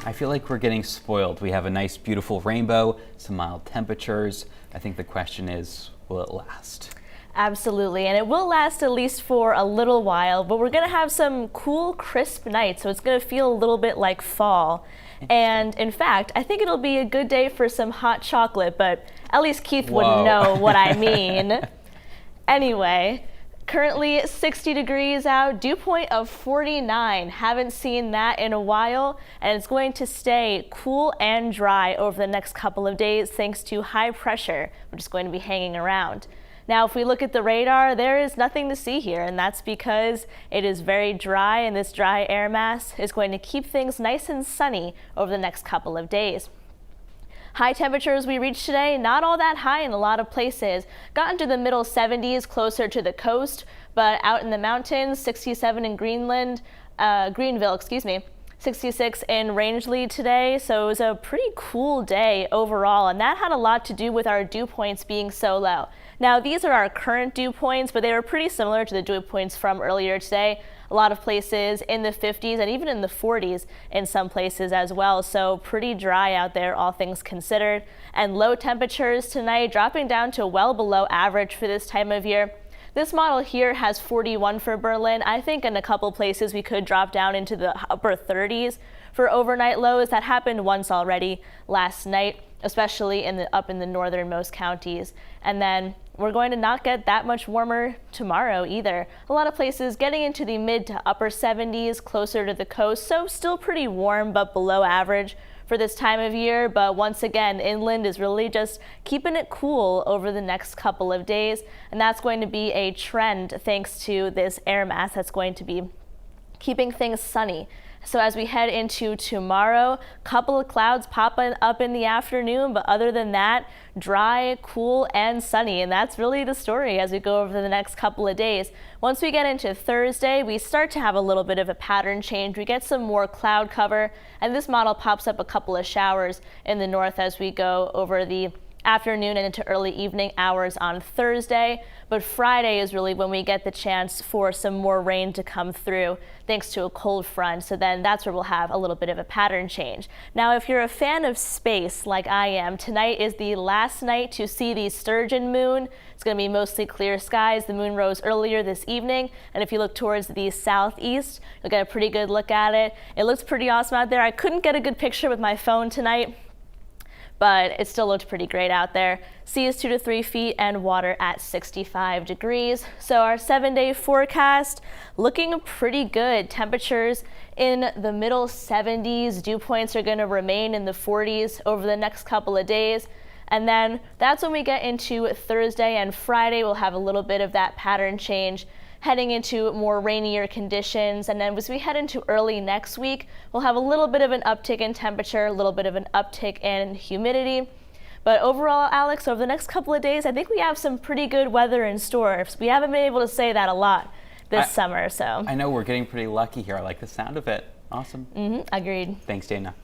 I feel like we're getting spoiled. We have a nice, beautiful rainbow, some mild temperatures. I think the question is, will it last? Absolutely, and it will last at least for a little while, but we're going to have some cool, crisp nights, so it's going to feel a little bit like fall. And in fact, I think it'll be a good day for some hot chocolate, but at least Keith wouldn't know what I mean. Anyway, currently 60 degrees out, dew point of 49. Haven't seen that in a while, and it's going to stay cool and dry over the next couple of days thanks to high pressure, which is going to be hanging around. Now, if we look at the radar, there is nothing to see here, and that's because it is very dry, and this dry air mass is going to keep things nice and sunny over the next couple of days. High temperatures we reached today, not all that high in a lot of places. Got into the middle 70s closer to the coast, but out in the mountains, 67 in Greenville, 66 in Rangeley today, so it was a pretty cool day overall, and that had a lot to do with our dew points being so low. Now, these are our current dew points, but they were pretty similar to the dew points from earlier today. A lot of places in the 50s and even in the 40s in some places as well, so pretty dry out there, all things considered. And low temperatures tonight, dropping down to well below average for this time of year. This model here has 41 for Berlin. I think in a couple places we could drop down into the upper 30s for overnight lows. That happened once already last night, especially up in the northernmost counties. And then we're going to not get that much warmer tomorrow either. A lot of places getting into the mid to upper 70s closer to the coast, so still pretty warm but below average for this time of year. But once again, inland is really just keeping it cool over the next couple of days, and that's going to be a trend thanks to this air mass that's going to be keeping things sunny. So as we head into tomorrow, a couple of clouds popping up in the afternoon, but other than that, dry, cool, and sunny. And that's really the story as we go over the next couple of days. Once we get into Thursday, we start to have a little bit of a pattern change. We get some more cloud cover, and this model pops up a couple of showers in the north as we go over the afternoon and into early evening hours on Thursday, but Friday is really when we get the chance for some more rain to come through thanks to a cold front. So then that's where we'll have a little bit of a pattern change. Now, if you're a fan of space like I am, tonight is the last night to see the sturgeon moon. It's going to be mostly clear skies. The moon rose earlier this evening, and if you look towards the southeast, you'll get a pretty good look at it. It looks pretty awesome out there. I couldn't get a good picture with my phone tonight, but it still looked pretty great out there. Sea is 2 to 3 feet and water at 65 degrees. So our 7-day forecast looking pretty good. Temperatures in the middle 70s. Dew points are going to remain in the 40s over the next couple of days. And then that's when we get into Thursday and Friday. We'll have a little bit of that pattern change, heading into more rainier conditions. And then as we head into early next week, we'll have a little bit of an uptick in temperature, a little bit of an uptick in humidity. But overall, Alex, over the next couple of days, I think we have some pretty good weather in store. We haven't been able to say that a lot this summer. So I know we're getting pretty lucky here. I like the sound of it. Awesome. Agreed. Thanks, Dana.